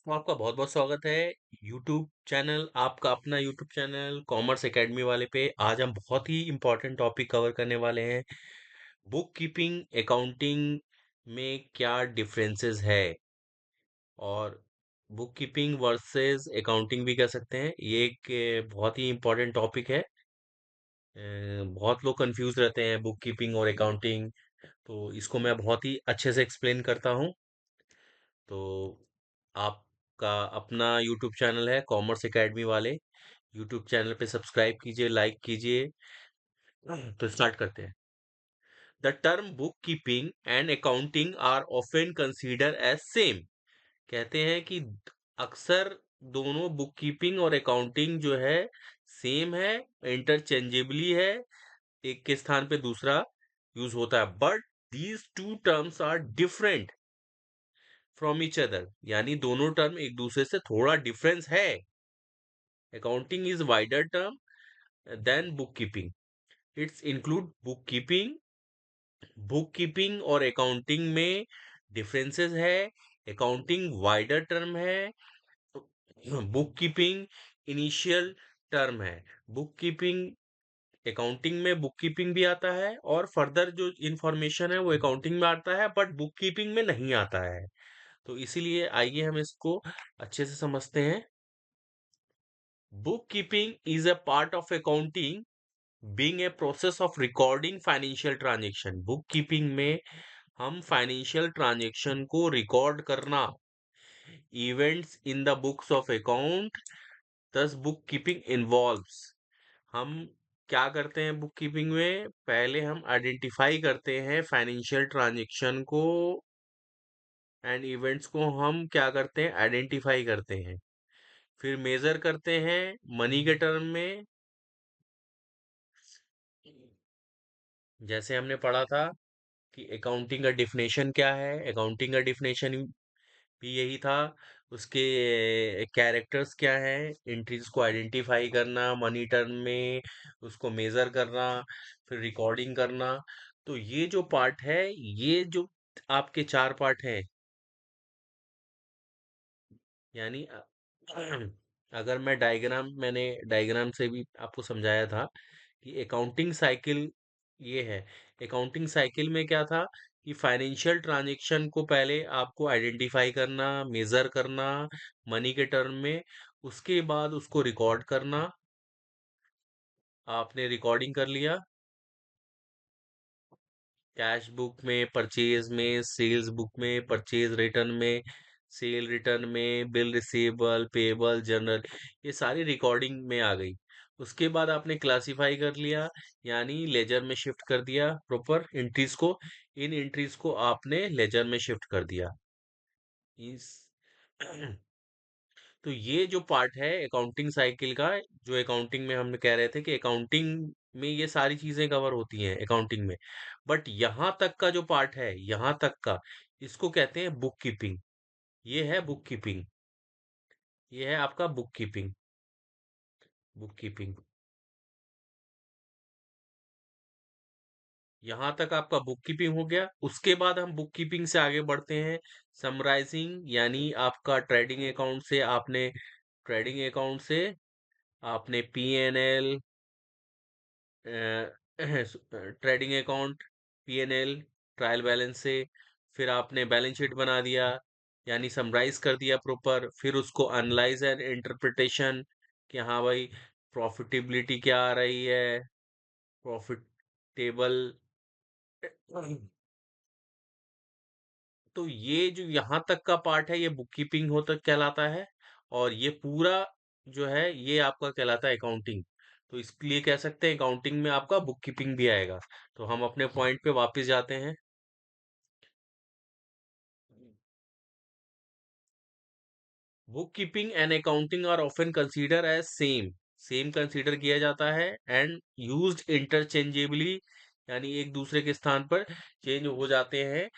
तो आपका बहुत बहुत स्वागत है यूट्यूब चैनल, आपका अपना यूट्यूब चैनल कॉमर्स एकेडमी वाले पे। आज हम बहुत ही इम्पोर्टेंट टॉपिक कवर करने वाले हैं। बुक कीपिंग अकाउंटिंग में क्या डिफरेंसेस है, और बुक कीपिंग वर्सेस अकाउंटिंग भी कह सकते हैं। ये एक बहुत ही इम्पोर्टेंट टॉपिक है। बहुत लोग कंफ्यूज रहते हैं बुक कीपिंग और अकाउंटिंग, तो इसको मैं बहुत ही अच्छे से एक्सप्लेन करता हूँ। तो आपका अपना यूट्यूब चैनल है कॉमर्स एकेडमी वाले, यूट्यूब चैनल पे सब्सक्राइब कीजिए, लाइक कीजिए। तो स्टार्ट करते हैं। The term book keeping and accounting are often consider as same. कहते हैं कि अक्सर दोनों बुक कीपिंग और अकाउंटिंग जो है सेम है, इंटरचेंजेबली है, एक के स्थान पे दूसरा यूज होता है। But these two terms are different from each other, यानी दोनों टर्म एक दूसरे से थोड़ा डिफरेंस है। Accounting is wider term than book keeping. It's include book keeping. Book keeping और अकाउंटिंग में डिफरेंसेस है। अकाउंटिंग वाइडर टर्म है, बुक कीपिंग इनिशियल टर्म है। बुक कीपिंग अकाउंटिंग में बुक कीपिंग भी आता है, और फर्दर जो इंफॉर्मेशन है वो अकाउंटिंग में आता है, बट बुक कीपिंग में नहीं आता है। तो इसीलिए आइए हम इसको अच्छे से समझते हैं। Book keeping is a part of accounting, being a process of recording financial transaction. Book keeping में हम फाइनेंशियल ट्रांजैक्शन को रिकॉर्ड करना, events in the books of account, दस बुक कीपिंग इन्वॉल्व्स। हम क्या करते हैं बुक कीपिंग में? पहले हम आइडेंटिफाई करते हैं फाइनेंशियल ट्रांजैक्शन को, एंड इवेंट्स को हम क्या करते हैं? आइडेंटिफाई करते हैं। फिर मेजर करते हैं मनी के टर्म में। जैसे हमने पढ़ा था कि अकाउंटिंग का डिफिनेशन क्या है, अकाउंटिंग का डिफिनेशन भी यही था। उसके कैरेक्टर्स क्या हैं? एंट्रीज को आइडेंटिफाई करना मनी टर्म में, उसको मेजर करना, फिर रिकॉर्डिंग करना। तो ये जो पार्ट है, ये जो आपके चार पार्ट हैं, यानी अगर मैंने डायग्राम से भी आपको समझाया था कि अकाउंटिंग साइकिल ये है। अकाउंटिंग साइकिल में क्या था कि फाइनेंशियल ट्रांजैक्शन को पहले आपको आइडेंटिफाई करना, मेजर करना मनी के टर्म में, उसके बाद उसको रिकॉर्ड करना। आपने रिकॉर्डिंग कर लिया कैश बुक में, परचेज में, सेल्स बुक में, परचेज रिटर्न में, सेल रिटर्न में, बिल रिसीवेबल, पेबल, जर्नल, ये सारी रिकॉर्डिंग में आ गई। उसके बाद आपने क्लासिफाई कर लिया, यानी लेजर में शिफ्ट कर दिया प्रॉपर एंट्रीज को। इन एंट्रीज को आपने लेजर में शिफ्ट कर दिया। इस तो ये जो पार्ट है अकाउंटिंग साइकिल का, जो अकाउंटिंग में हम कह रहे थे कि अकाउंटिंग में ये सारी चीजें कवर होती हैं अकाउंटिंग में, बट यहाँ तक का जो पार्ट है, यहाँ तक का, इसको कहते हैं बुक कीपिंग। ये है बुक कीपिंग, ये है आपका बुक कीपिंग। बुक कीपिंग, यहाँ तक आपका बुक कीपिंग हो गया। उसके बाद हम बुक कीपिंग से आगे बढ़ते हैं समराइजिंग, यानी आपका ट्रेडिंग अकाउंट से आपने, ट्रेडिंग अकाउंट से आपने PNL, trading account, PNL, trial balance से फिर आपने बैलेंस शीट बना दिया, यानी समराइज कर दिया प्रॉपर। फिर उसको एनालाइज एंड इंटरप्रिटेशन, कि हाँ भाई प्रॉफिटेबिलिटी क्या आ रही है, प्रॉफिट टेबल। तो ये जो यहाँ तक का पार्ट है, ये बुक कीपिंग होता कहलाता है, और ये पूरा जो है ये आपका कहलाता है अकाउंटिंग। तो इसलिए कह सकते हैं अकाउंटिंग में आपका बुक कीपिंग भी आएगा। तो हम अपने पॉइंट पे वापस जाते हैं। Book keeping and accounting are often consider as same, same consider किया जाता है, एंड यूज्ड इंटरचेंजेबली, यानी एक दूसरे के स्थान पर चेंज हो जाते हैं।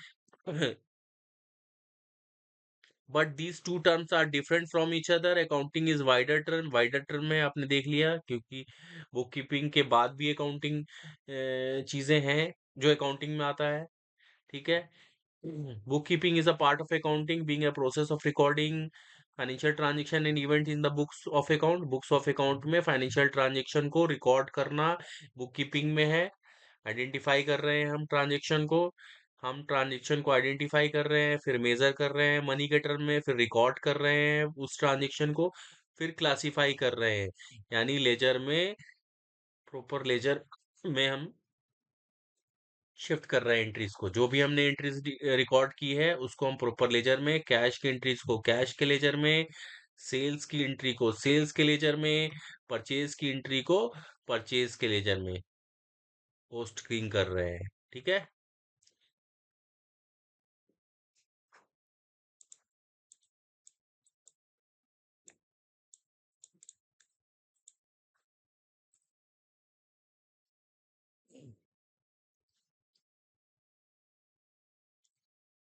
But these two terms are different from each other. Accounting is wider term, wider term में आपने देख लिया, क्योंकि बुक कीपिंग के बाद भी अकाउंटिंग चीजें हैं जो अकाउंटिंग में आता है। ठीक है। Book keeping is a part of accounting, being a process of recording financial transaction and event in the books of account में फाइनेंशियल ट्रांजैक्शन को रिकॉर्ड करना बुक कीपिंग में है। आइडेंटिफाई कर रहे हैं हम ट्रांजैक्शन को आइडेंटिफाई कर रहे हैं, फिर मेजर कर रहे हैं मनी के टर्म में, फिर रिकॉर्ड कर रहे हैं उस ट्रांजैक्शन को, फिर क्लासिफाई कर रहे हैं, यानी लेजर में, प्रॉपर लेजर में हम शिफ्ट कर रहे हैं एंट्रीज को। जो भी हमने एंट्रीज रिकॉर्ड की है उसको हम प्रॉपर लेजर में, कैश की एंट्रीज को कैश के लेजर में, सेल्स की एंट्री को सेल्स के लेजर में, परचेज की एंट्री को परचेज के लेजर में पोस्ट कर रहे हैं। ठीक है।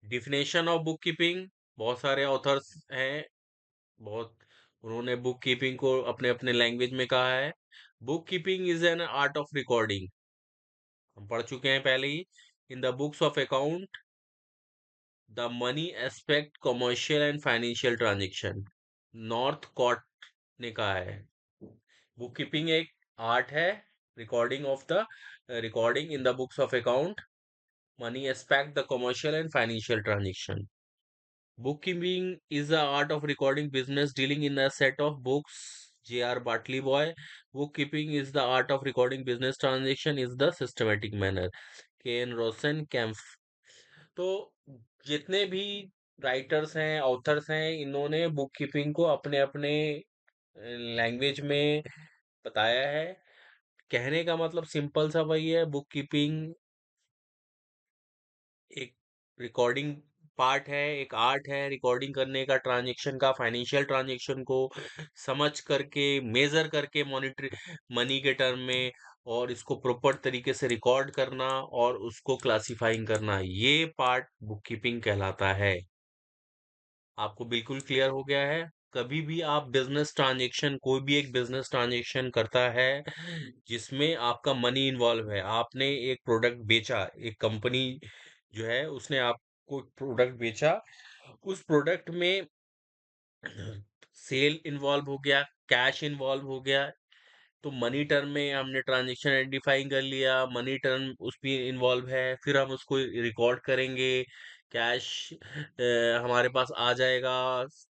डिफिनेशन ऑफ बुक कीपिंग, बहुत सारे ऑथर्स हैं, बहुत, उन्होंने बुक कीपिंग को अपने अपने लैंग्वेज में कहा है। Book keeping is an art of recording, हम पढ़ चुके हैं पहले ही। In the books of account the money aspect commercial and financial transaction, Northcott ने कहा है। बुक कीपिंग एक आर्ट है, recording of the recording in the books of account, money aspect the commercial and financial transaction. Bookkeeping is the art of recording business dealing in a set of books. J.R. Bartley Boy. Bookkeeping is the art of recording business transaction is the systematic manner. K.N. Rosen Kempf. तो जितने भी writers हैं, authors हैं, इन्होंने book keeping को अपने अपने language में बताया है। कहने का मतलब सिंपल सा वही है, बुक कीपिंग एक रिकॉर्डिंग पार्ट है, एक आर्ट है रिकॉर्डिंग करने का, ट्रांजैक्शन का, फाइनेंशियल ट्रांजैक्शन को समझ करके, मेजर करके, मॉनिटर मनी के टर्म में, और इसको प्रॉपर तरीके से रिकॉर्ड करना और उसको क्लासिफाइंग करना, ये पार्ट बुक कीपिंग कहलाता है। आपको बिल्कुल क्लियर हो गया है। कभी भी आप बिजनेस ट्रांजैक्शन, कोई भी एक बिजनेस ट्रांजैक्शन करता है जिसमें आपका मनी इन्वॉल्व है, आपने एक प्रोडक्ट बेचा, एक कंपनी जो है उसने आपको प्रोडक्ट बेचा, उस प्रोडक्ट में सेल इन्वॉल्व हो गया, कैश इन्वॉल्व हो गया, तो मनी टर्म में हमने ट्रांजैक्शन आइडेंटिफाई कर लिया, मनी टर्म उसमें इन्वॉल्व है, फिर हम उसको रिकॉर्ड करेंगे, कैश हमारे पास आ जाएगा,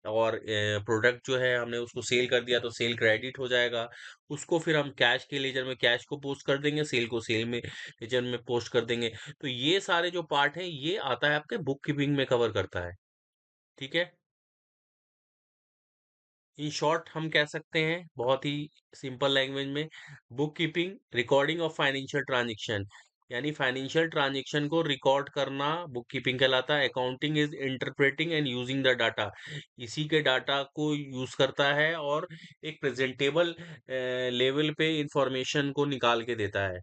और प्रोडक्ट जो है हमने उसको सेल कर दिया तो सेल क्रेडिट हो जाएगा, उसको फिर हम कैश के लेजर में कैश को पोस्ट कर देंगे, सेल को सेल में लेजर में पोस्ट कर देंगे। तो ये सारे जो पार्ट हैं ये आता है आपके बुक कीपिंग में कवर करता है। ठीक है। इन शॉर्ट हम कह सकते हैं बहुत ही सिंपल लैंग्वेज में, book keeping recording of financial transaction, यानी फाइनेंशियल ट्रांजेक्शन को रिकॉर्ड करना बुक कीपिंग कहलाता है। Accounting is interpreting and using the data, इसी के डाटा को यूज करता है और एक प्रेजेंटेबल लेवल पे इंफॉर्मेशन को निकाल के देता है।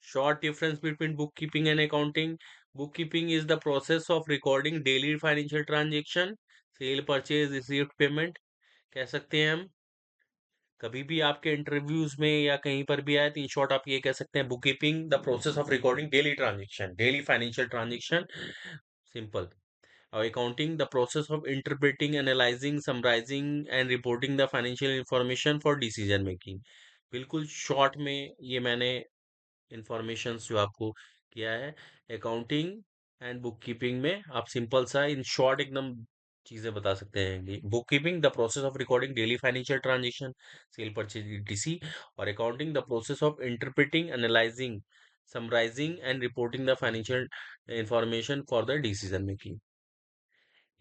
Short difference between bookkeeping and accounting. Bookkeeping is the process of recording daily financial transaction, sale, purchase, received, payment, कह सकते हैं हम। कभी भी आपके इंटरव्यूज में या कहीं पर भी आए तो इन शॉर्ट आप ये कह सकते हैं, book keeping the process of recording daily transaction, daily financial transaction, simple. और accounting the process of interpreting, analysing, summarising and reporting the financial information for decision making. बिल्कुल शॉर्ट में ये मैंने इंफॉर्मेशंस जो आपको किया है। अकाउंटिंग एंड बुक कीपिंग में आप सिंपल सा इन शॉर्ट एकदम चीजें बता सकते हैं कि book keeping the process of recording daily financial transaction, sale, purchase, DC, और accounting the process of interpreting, analysing, summarising and reporting the financial information for the decision making.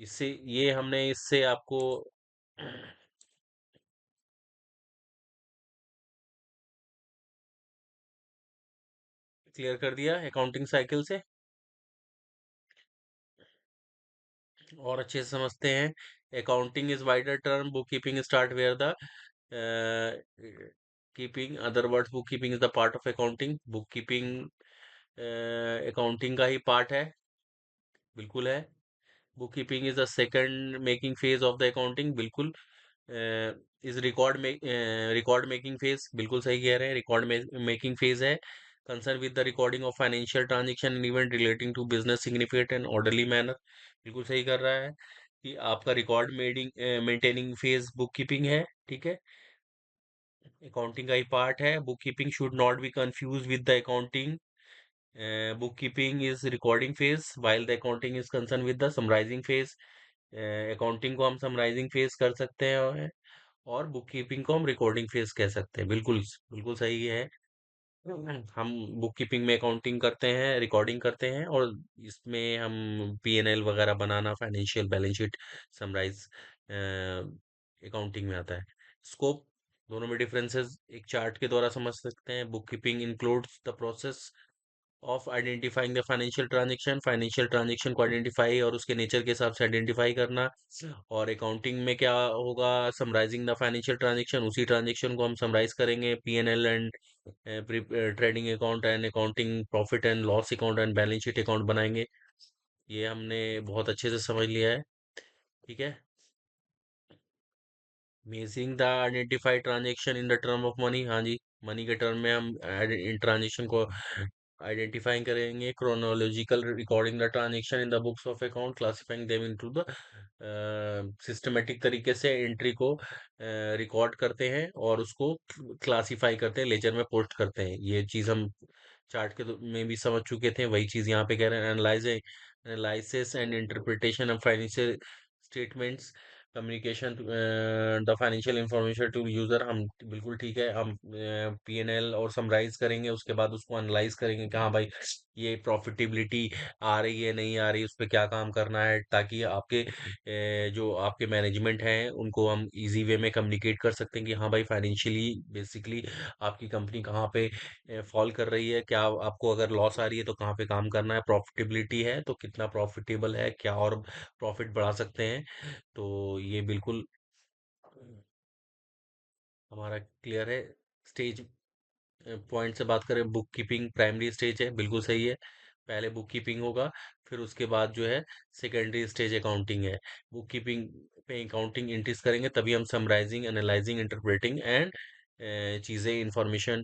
इससे ये हमने इससे आपको क्लियर कर दिया अकाउंटिंग साइकिल से, और अच्छे से समझते हैं। Accounting is wider term, book keeping start where the keeping, other words book keeping is the part of accounting, book keeping accounting का ही पार्ट है, बिल्कुल है। Book keeping is the second making phase of the accounting, बिल्कुल। Is record making phase, बिल्कुल सही कह रहे हैं, रिकॉर्ड मेकिंग फेज है। concerned with the recording of financial transaction and event relating to business significant and orderly manner। बिल्कुल सही कर रहा है कि आपका record maintaining phase book keeping है। ठीक है, अकाउंटिंग का ही पार्ट है। Book keeping should not be confuse with the accounting. bookkeeping is recording phase while the accounting is concerned with the summarizing phase। Accounting को हम समराइजिंग फेज कर सकते हैं और बुक कीपिंग को हम रिकॉर्डिंग फेज कह सकते हैं। बिल्कुल बिल्कुल सही है। हम बुक कीपिंग में अकाउंटिंग करते हैं, रिकॉर्डिंग करते हैं, और इसमें हम पीएनएल वगैरह बनाना, financial balance sheet summarise accounting में आता है। स्कोप दोनों में डिफरेंसेस एक चार्ट के द्वारा समझ सकते हैं। Book keeping includes the process of identifying the financial transaction को आइडेंटिफाई और उसके नेचर के हिसाब से आइडेंटिफाई करना। और अकाउंटिंग में क्या होगा, समराइजिंग द फाइनेंशियल ट्रांजेक्शन, उसी ट्रांजेक्शन को हम समराइज करेंगे। PNL and trading account and accounting profit and loss account and balance sheet account बनाएंगे। ये हमने बहुत अच्छे से समझ लिया है। ठीक है, measuring the identified transaction in the term of money. हाँ जी, मनी के टर्म में हम इन ट्रांजेक्शन को आइडेंटिफाई करेंगे। Chronological recording the transaction in the books of account, classifying them into the systematic तरीके से एंट्री को रिकॉर्ड करते हैं और उसको क्लासिफाई करते हैं, लेजर में पोस्ट करते हैं। ये चीज़ हम चार्ट में भी समझ चुके थे, वही चीज़ यहाँ पे कह रहे हैं। Analysis and interpretation of financial statements, communication the financial information to user. हम बिल्कुल ठीक है, हम पीएनएल और समराइज करेंगे, उसके बाद उसको एनालाइज करेंगे कि हाँ भाई ये प्रॉफिटेबिलिटी आ रही है नहीं आ रही, उस पर क्या काम करना है, ताकि आपके जो आपके मैनेजमेंट हैं उनको हम इजी वे में कम्युनिकेट कर सकते हैं कि हाँ भाई फाइनेंशियली बेसिकली आपकी कंपनी कहाँ पे फॉल कर रही है, क्या आपको अगर लॉस आ रही है तो कहाँ पे काम करना है, प्रॉफिटेबिलिटी है तो कितना प्रॉफिटेबल है, क्या और प्रॉफिट बढ़ा सकते हैं। तो ये बिल्कुल हमारा क्लियर है। स्टेज पॉइंट से बात करें, बुक कीपिंग प्राइमरी स्टेज है, बिल्कुल सही है। पहले बुक कीपिंग होगा, फिर उसके बाद जो है सेकेंडरी स्टेज अकाउंटिंग है। बुक कीपिंग पे अकाउंटिंग एंट्रीज करेंगे, तभी हम समराइजिंग, एनालाइजिंग, इंटरप्रेटिंग एंड चीज़ें इंफॉर्मेशन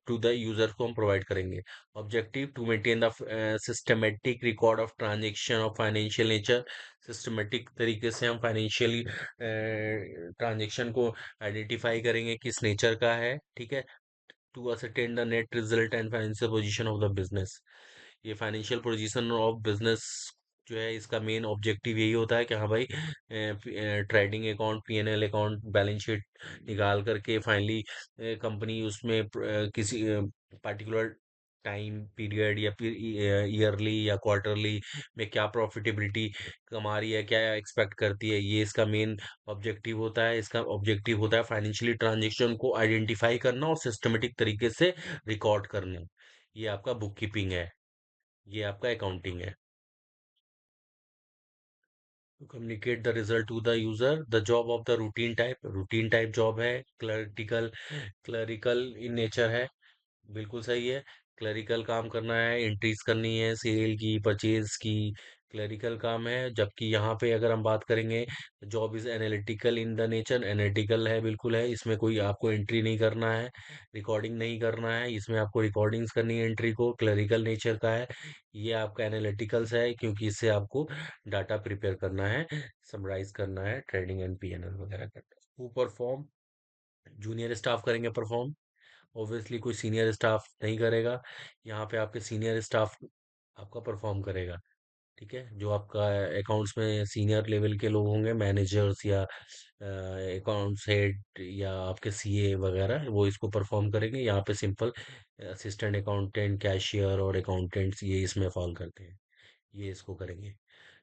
टू द यूजर को हम प्रोवाइड करेंगे। Objective to maintain the systematic record of transaction of financial nature. Systematic तरीके से हम फाइनेंशियली ट्रांजेक्शन को आइडेंटिफाई करेंगे किस नेचर का है। ठीक है, to ascertain the net result and financial position of the business। ये फाइनेंशियल पोजीशन ऑफ बिजनेस जो है, इसका मेन ऑब्जेक्टिव यही होता है कि हाँ भाई trading account, PNL account, balance sheet निकाल करके फाइनली कंपनी उसमें किसी पर्टिकुलर टाइम पीरियड या फिर ईयरली या क्वार्टरली में क्या प्रॉफिटेबिलिटी कमा रही है, क्या एक्सपेक्ट करती है, ये इसका मेन ऑब्जेक्टिव होता है। इसका ऑब्जेक्टिव होता है फाइनेंशियली ट्रांजेक्शन को आइडेंटिफाई करना और सिस्टमेटिक तरीके से रिकॉर्ड करना। ये आपका बुक कीपिंग है, ये आपका अकाउंटिंग है। To communicate the result to the user, the job of the routine type job है। क्लरिकल इन नेचर है, बिल्कुल सही है। क्लरिकल काम करना है, एंट्रीज करनी है, सेल की, परचेज की, क्लरिकल काम है। जबकि यहाँ पे अगर हम बात करेंगे, job is analytical in the nature, analytical है, बिल्कुल है। इसमें कोई आपको एंट्री नहीं करना है, रिकॉर्डिंग नहीं करना है, इसमें आपको रिकॉर्डिंग्स करनी है एंट्री को, क्लरिकल नेचर का है। ये आपका एनालिटिकल्स है, क्योंकि इससे आपको डाटा प्रिपेयर करना है, समराइज करना है, ट्रेडिंग एंड पीएनएल वगैरह करना है। हु परफॉर्म, जूनियर स्टाफ करेंगे परफॉर्म, ऑब्वियसली कोई सीनियर स्टाफ नहीं करेगा। यहाँ पे आपके सीनियर स्टाफ आपका परफॉर्म करेगा। ठीक है, जो आपका अकाउंट्स में सीनियर लेवल के लोग होंगे, मैनेजर्स या अकाउंट्स हेड या आपके सीए वगैरह, वो इसको परफॉर्म करेंगे। यहाँ पे सिंपल असिस्टेंट अकाउंटेंट, कैशियर और अकाउंटेंट्स ये इसमें फॉल करते हैं, ये इसको करेंगे।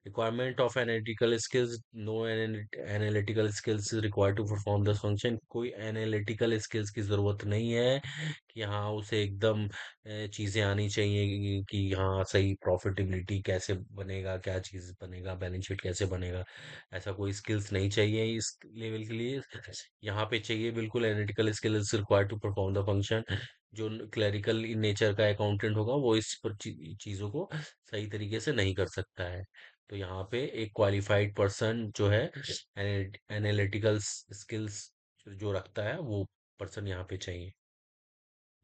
Requirement of analytical skills, no analytical skills required to perform this function. कोई एनालिटिकल स्किल्स की ज़रूरत नहीं है कि हाँ उसे एकदम चीज़ें आनी चाहिए कि हाँ सही प्रॉफिटेबिलिटी कैसे बनेगा, क्या चीज़ बनेगा, बैलेंस शीट कैसे बनेगा, ऐसा कोई स्किल्स नहीं चाहिए इस लेवल के लिए। यहाँ पे चाहिए बिल्कुल analytical skills required to perform the function. जो क्लरिकल इन नेचर का अकाउंटेंट होगा वो इस पर चीज़ों को सही तरीके से नहीं कर सकता है। तो यहाँ पे एक क्वालिफाइड पर्सन जो है, एनालिटिकल स्किल्स जो रखता है, वो पर्सन यहाँ पे चाहिए।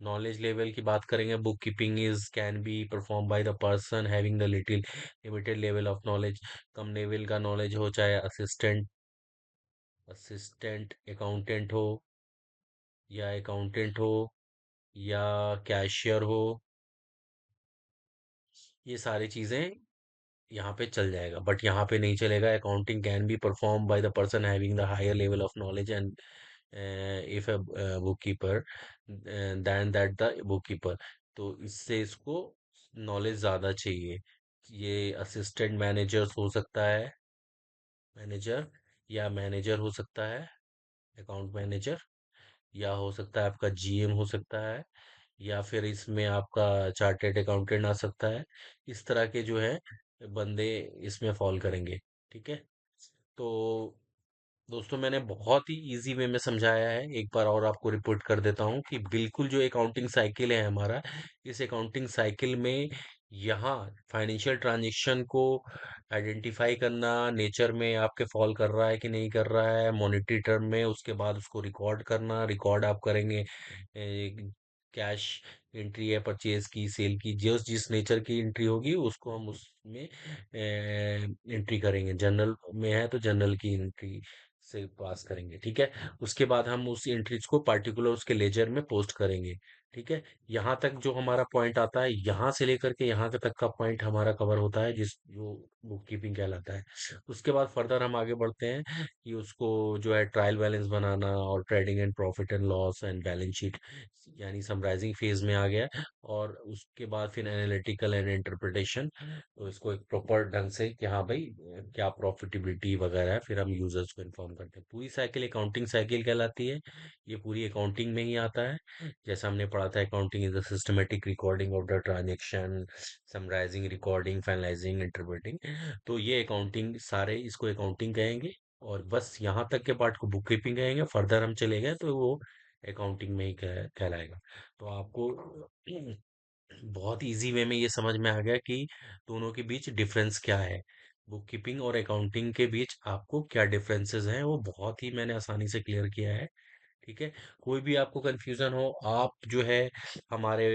नॉलेज लेवल की बात करेंगे, book keeping is can be perform by the person having the little limited level of knowledge. Come level का नॉलेज हो, चाहे असिस्टेंट अकाउंटेंट हो, या अकाउंटेंट हो, या कैशियर हो, ये सारी चीजें यहाँ पे चल जाएगा। बट यहाँ पे नहीं चलेगा। Accounting can be perform by the person having the higher level of knowledge and if a book keeper then that the book keeper. तो इससे इसको नॉलेज ज्यादा चाहिए। ये असिस्टेंट मैनेजर हो सकता है, मैनेजर, या मैनेजर हो सकता है, अकाउंट मैनेजर, या हो सकता है आपका जीएम हो सकता है, या फिर इसमें आपका चार्टेड अकाउंटेंट आ सकता है। इस तरह के जो है बंदे इसमें फॉल करेंगे। ठीक है। तो दोस्तों, मैंने बहुत ही इजी वे में समझाया है। एक बार और आपको रिपोर्ट कर देता हूँ कि बिल्कुल जो अकाउंटिंग साइकिल है हमारा, इस अकाउंटिंग साइकिल में यहाँ फाइनेंशियल ट्रांजैक्शन को आइडेंटिफाई करना, नेचर में आपके फॉल कर रहा है कि नहीं कर रहा है, मॉनेटरी टर्म में, उसके बाद उसको रिकॉर्ड करना। रिकॉर्ड आप करेंगे कैश एंट्री है, परचेज की, सेल की, जिस जिस नेचर की एंट्री होगी उसको हम उसमें एंट्री करेंगे। जनरल में है तो जनरल की एंट्री से पास करेंगे। ठीक है। उसके बाद हम उस एंट्रीज को पार्टिकुलर उसके लेजर में पोस्ट करेंगे। ठीक है। यहाँ तक जो हमारा पॉइंट आता है, यहाँ से लेकर के यहाँ तक का पॉइंट हमारा कवर होता है, जिस जो बुक कीपिंग कहलाता है। उसके बाद फर्दर हम आगे बढ़ते हैं कि उसको जो है ट्रायल बैलेंस बनाना, और trading and profit and loss and balance sheet, यानी समराइजिंग फेज में आ गया। और उसके बाद फिर एनालिटिकल एंड इंटरप्रिटेशन। तो इसको एक प्रॉपर ढंग से कि हाँ भाई क्या प्रॉफिटेबिलिटी वगैरह है, फिर हम यूजर्स को इन्फॉर्म करते हैं। पूरी साइकिल अकाउंटिंग साइकिल कहलाती है। ये पूरी अकाउंटिंग में ही आता है। जैसा हमने पढ़ा था, accounting is the systematic recording of the transaction, summarising, recording, finalising, interpreting. तो ये अकाउंटिंग, सारे इसको अकाउंटिंग कहेंगे। और बस यहाँ तक के पार्ट को बुक कीपिंग कहेंगे। फर्दर हम चले गए तो वो अकाउंटिंग में ही कहलाएगा। तो आपको बहुत इजी वे में ये समझ में आ गया कि दोनों के बीच डिफरेंस क्या है। बुक कीपिंग और अकाउंटिंग के बीच आपको क्या डिफरेंसेस हैं, वो बहुत ही मैंने आसानी से क्लियर किया है। ठीक है। कोई भी आपको कंफ्यूजन हो, आप जो है हमारे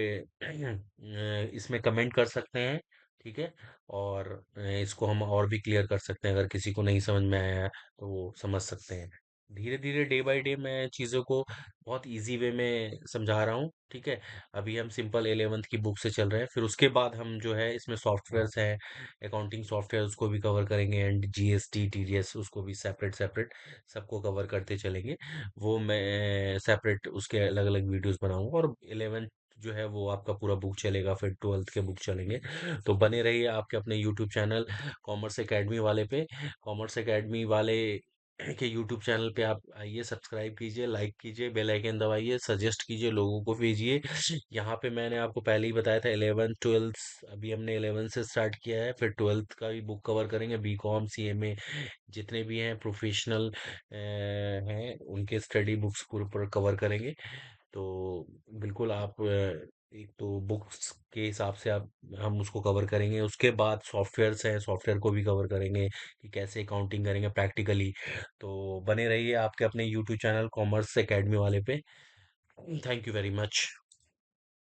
इसमें कमेंट कर सकते हैं। ठीक है। और इसको हम और भी क्लियर कर सकते हैं, अगर किसी को नहीं समझ में आया तो वो समझ सकते हैं। धीरे धीरे, डे बाय डे, मैं चीज़ों को बहुत इजी वे में समझा रहा हूँ। ठीक है। अभी हम सिंपल 11th की बुक से चल रहे हैं, फिर उसके बाद हम जो है इसमें सॉफ्टवेयर्स हैं, अकाउंटिंग सॉफ्टवेयर, उसको भी कवर करेंगे, एंड जीएसटी टीडीएस उसको भी सेपरेट सेपरेट सबको कवर करते चलेंगे। वो मैं सेपरेट उसके अलग अलग वीडियोस बनाऊंगा। और 11th जो है वो आपका पूरा बुक चलेगा, फिर 12th के बुक चलेंगे। तो बने रहिए आपके अपने यूट्यूब चैनल कॉमर्स एकेडमी वाले पे। कॉमर्स एकेडमी वाले के यूट्यूब चैनल पे आप आइए, सब्सक्राइब कीजिए, लाइक कीजिए, बेल आइकन दबाइए, सजेस्ट कीजिए, लोगों को भेजिए। यहाँ पे मैंने आपको पहले ही बताया था 11 12, अभी हमने 11 से स्टार्ट किया है, फिर 12th का भी बुक कवर करेंगे। बीकॉम, सीएमए, जितने भी हैं प्रोफेशनल हैं, उनके स्टडी बुक्स पूरे पूरे कवर करेंगे। तो बिल्कुल आप एक तो बुक्स के हिसाब से आप हम उसको कवर करेंगे। उसके बाद सॉफ्टवेयर्स हैं, सॉफ्टवेयर को भी कवर करेंगे कि कैसे अकाउंटिंग करेंगे प्रैक्टिकली। तो बने रहिए आपके अपने यूट्यूब चैनल कॉमर्स एकेडमी वाले पे। Thank you very much.